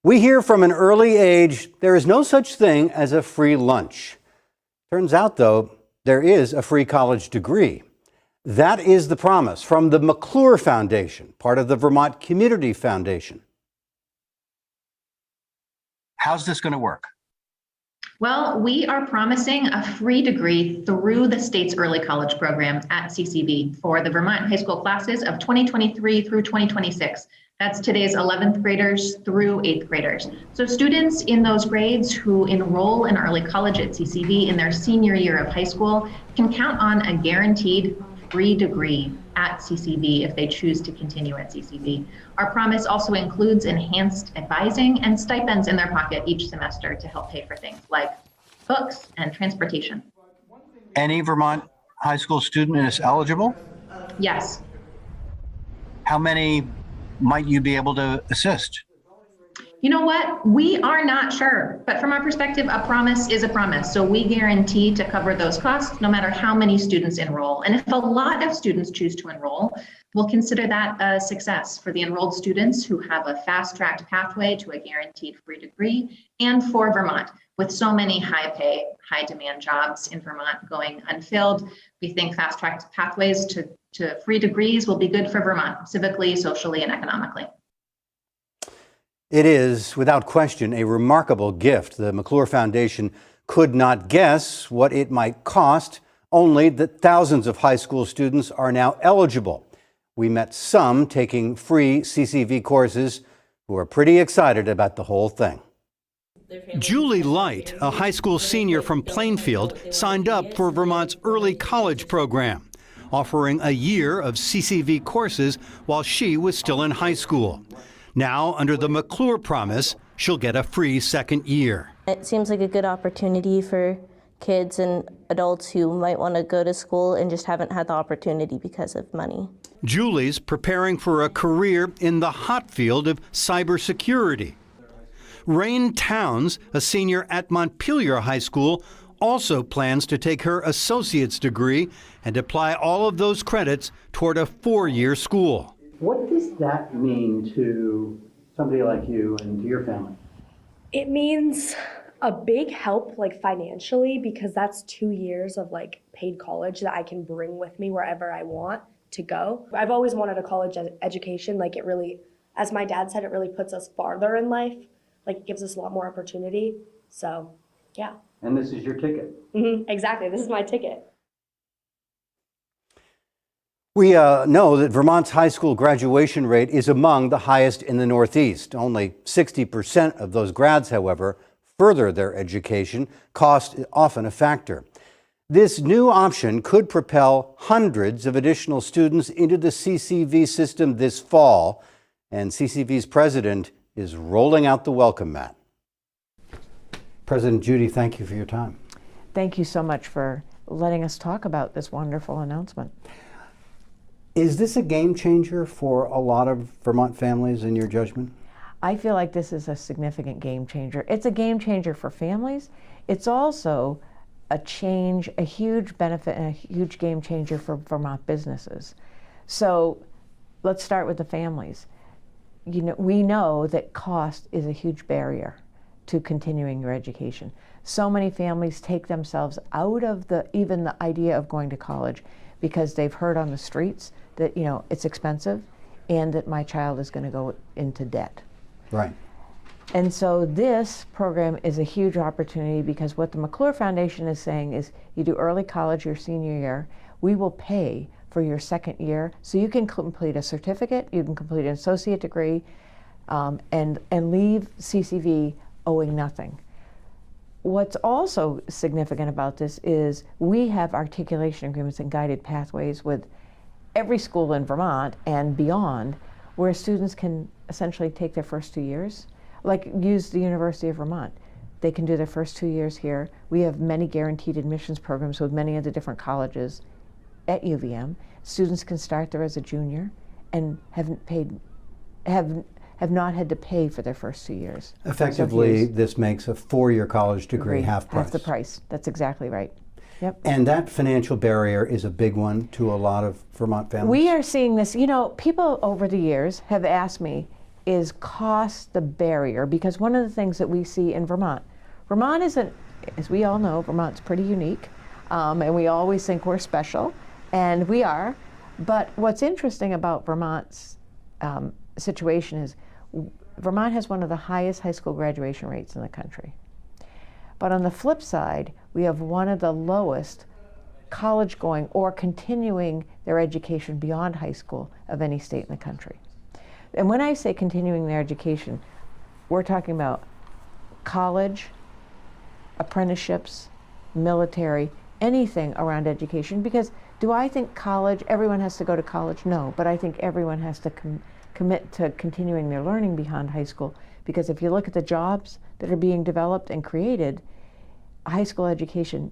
We hear from an early age there is no such thing as a free lunch. Turns out, though, there is a free college degree. That is the promise from the McClure Foundation, part of the Vermont Community Foundation. How's this going to work? Well, we are promising a free degree through the state's early college program at CCV for the Vermont high school classes of 2023 through 2026. That's today's 11th graders through 8th graders. So students in those grades who enroll in early college at CCV in their senior year of high school can count on a guaranteed free degree at CCV if they choose to continue at CCV. Our promise also includes enhanced advising and stipends in their pocket each semester to help pay for things like books and transportation. Any Vermont high school student is eligible? Yes. How many might you be able to assist? You know what? We are not sure, but from our perspective, a promise is a promise. So we guarantee to cover those costs no matter how many students enroll. And if a lot of students choose to enroll, we'll consider that a success for the enrolled students who have a fast-tracked pathway to a guaranteed free degree, and for Vermont. With so many high-pay, high-demand jobs in Vermont going unfilled, we think fast-tracked pathways to free degrees will be good for Vermont, civically, socially, and economically. It is, without question, a remarkable gift. The McClure Foundation could not guess what it might cost, only that thousands of high school students are now eligible. We met some taking free CCV courses who are pretty excited about the whole thing. Julie Light, a high school senior from Plainfield, signed up for Vermont's early college program, offering a year of CCV courses while she was still in high school. Now, under the McClure promise, she'll get a free second year. It seems like a good opportunity for kids and adults who might want to go to school and just haven't had the opportunity because of money. Julie's preparing for a career in the hot field of cybersecurity. Rain Towns, a senior at Montpelier High School, also plans to take her associate's degree and apply all of those credits toward a 4-year school. What does that mean to somebody like you and to your family? It means a big help, like financially, because that's 2 years of like paid college that I can bring with me wherever I want to go. I've always wanted a college education. Like it really, as my dad said, it really puts us farther in life. Like it gives us a lot more opportunity. So, yeah. And this is your ticket. Exactly. This is my ticket. We know that Vermont's high school graduation rate is among the highest in the Northeast. Only 60% of those grads, however, further their education. Cost is often a factor. This new option could propel hundreds of additional students into the CCV system this fall, and CCV's president is rolling out the welcome mat. President Judy, thank you for your time. Thank you so much for letting us talk about this wonderful announcement. Is this a game changer for a lot of Vermont families in your judgment? I feel like this is a significant game changer. It's a game changer for families. It's also a change, a huge benefit and a huge game changer for Vermont businesses. So let's start with the families. You know, we know that cost is a huge barrier to continuing your education. So many families take themselves out of even the idea of going to college because they've heard on the streets that, you know, it's expensive and that my child is going to go into debt. Right. And so this program is a huge opportunity because what the McClure Foundation is saying is you do early college your senior year, we will pay for your second year so you can complete a certificate, you can complete an associate degree, and leave CCV owing nothing. What's also significant about this is we have articulation agreements and guided pathways with every school in Vermont and beyond where students can essentially take their first 2 years. Like use the University of Vermont. They can do their first 2 years here. We have many guaranteed admissions programs with many of the different colleges at UVM. Students can start there as a junior and have not had to pay for their first 2 years. Effectively, this makes a 4-year college degree half price. Half the price. That's exactly right. Yep. And that financial barrier is a big one to a lot of Vermont families. We are seeing this, you know, people over the years have asked me, is cost the barrier? Because one of the things that we see in Vermont isn't, as we all know, Vermont's pretty unique, and we always think we're special, and we are. But what's interesting about Vermont's situation is Vermont has one of the highest high school graduation rates in the country. But on the flip side, we have one of the lowest college going or continuing their education beyond high school of any state in the country. And when I say continuing their education, we're talking about college, apprenticeships, military, anything around education. Because do I think college, everyone has to go to college? No, but I think everyone has to commit to continuing their learning beyond high school. Because if you look at the jobs that are being developed and created, high school education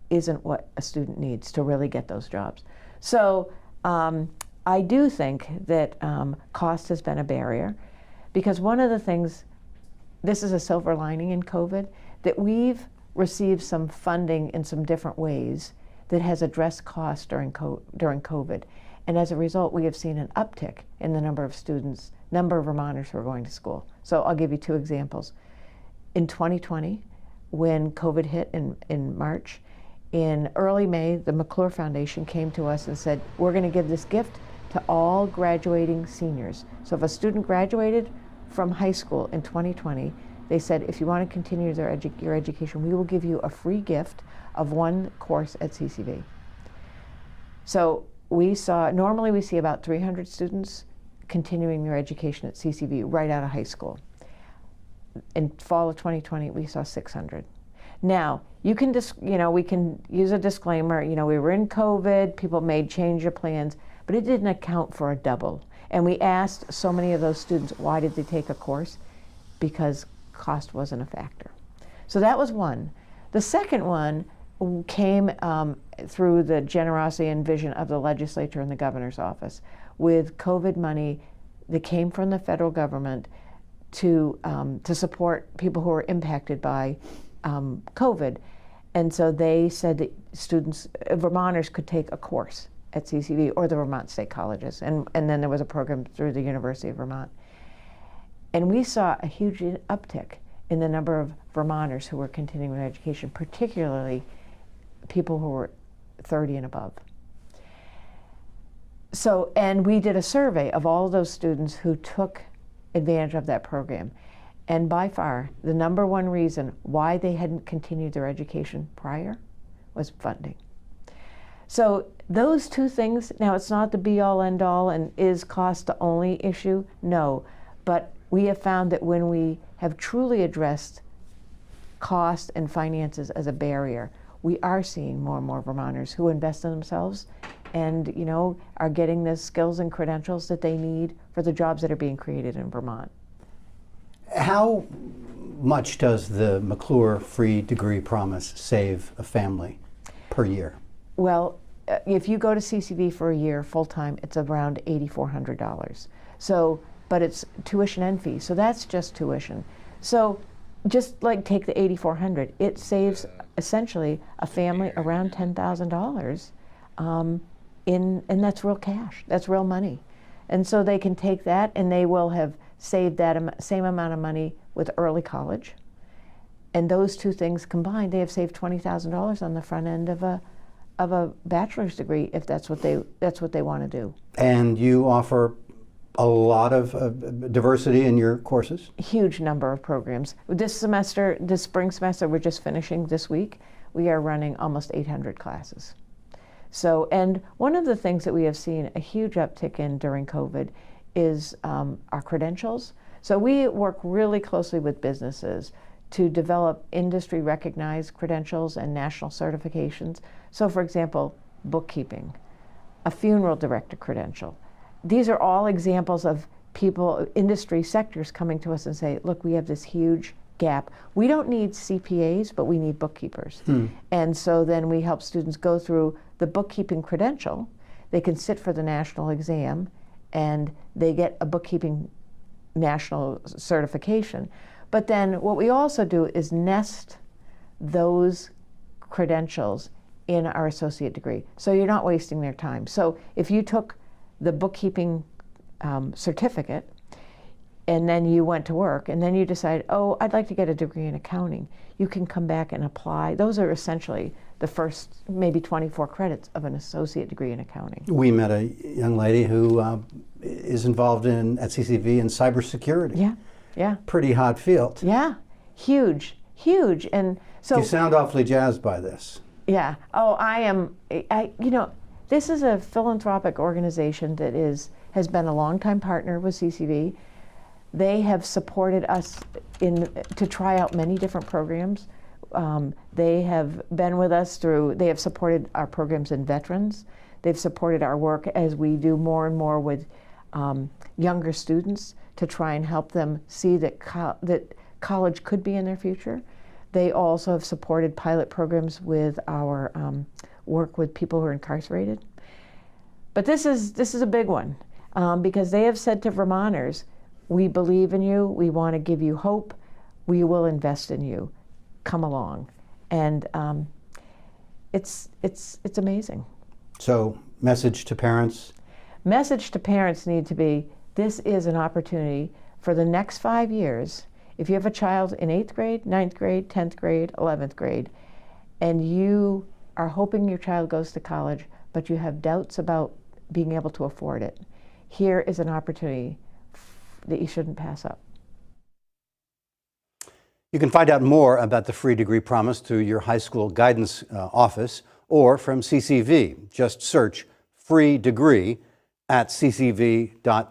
isn't what a student needs to really get those jobs. So I do think that cost has been a barrier, because one of the things, this is a silver lining in COVID, that we've received some funding in some different ways that has addressed costs during COVID. And as a result, we have seen an uptick in the number of students, number of Vermonters who are going to school. So I'll give you two examples. In 2020, when COVID hit in March, in early May, the McClure Foundation came to us and said, we're going to give this gift to all graduating seniors. So if a student graduated from high school in 2020, they said, if you want to continue your education, we will give you a free gift of one course at CCV. So normally we see about 300 students continuing their education at CCV right out of high school. In fall of 2020, we saw 600. Now, we can use a disclaimer, we were in COVID, people made change of plans, but it didn't account for a double. And we asked so many of those students, why did they take a course? Because cost wasn't a factor. So that was one. The second one came through the generosity and vision of the legislature and the governor's office with COVID money that came from the federal government to support people who were impacted by COVID. And so they said that Vermonters could take a course at CCV or the Vermont State Colleges. And then there was a program through the University of Vermont. And we saw a huge uptick in the number of Vermonters who were continuing their education, particularly people who were 30 and above. So, and we did a survey of all of those students who took advantage of that program. And by far, the number one reason why they hadn't continued their education prior was funding. So those two things, now it's not the be-all, end-all, and is cost the only issue? No, but we have found that when we have truly addressed cost and finances as a barrier, we are seeing more and more Vermonters who invest in themselves and are getting the skills and credentials that they need for the jobs that are being created in Vermont. How much does the McClure free degree promise save a family per year? Well, if you go to CCV for a year full-time, it's around $8,400. So, but it's tuition and fees, so that's just tuition. So just like take the $8,400, it saves essentially a family around $10,000, and that's real cash, that's real money. And so they can take that and they will have saved that same amount of money with early college. And those two things combined, they have saved $20,000 on the front end of a bachelor's degree if that's what they want to do. And you offer a lot of diversity in your courses? Huge number of programs. This spring semester, we're just finishing this week, we are running almost 800 classes. So, and one of the things that we have seen a huge uptick in during COVID is our credentials. So we work really closely with businesses to develop industry recognized credentials and national certifications. So for example, bookkeeping, a funeral director credential. These are all examples of people, industry sectors coming to us and say, look, we have this huge gap. We don't need CPAs, but we need bookkeepers. And so then we help students go through the bookkeeping credential. They can sit for the national exam and they get a bookkeeping national certification. But then what we also do is nest those credentials in our associate degree. So you're not wasting their time. So if you took the bookkeeping certificate, and then you went to work, and then you decide, oh, I'd like to get a degree in accounting, you can come back and apply. Those are essentially the first maybe 24 credits of an associate degree in accounting. We met a young lady who is involved at CCV in cybersecurity. Yeah, yeah. Pretty hot field. Yeah, huge, huge. And so You sound awfully jazzed by this. yeah. Oh, I am. You know, this is a philanthropic organization that has been a longtime partner with CCV. They have supported us to try out many different programs. They have been with us they have supported our programs in veterans. They've supported our work as we do more and more with younger students to try and help them see that college could be in their future. They also have supported pilot programs with our work with people who are incarcerated. But this is a big one because they have said to Vermonters, we believe in you, we want to give you hope, we will invest in you, come along. And it's amazing. So, message to parents? Message to parents need to be, this is an opportunity for the next 5 years. If you have a child in 8th grade, 9th grade, 10th grade, 11th grade, and you are hoping your child goes to college, but you have doubts about being able to afford it, here is an opportunity that you shouldn't pass up. You can find out more about the free degree promise through your high school guidance office or from CCV. Just search free degree at ccv.gov.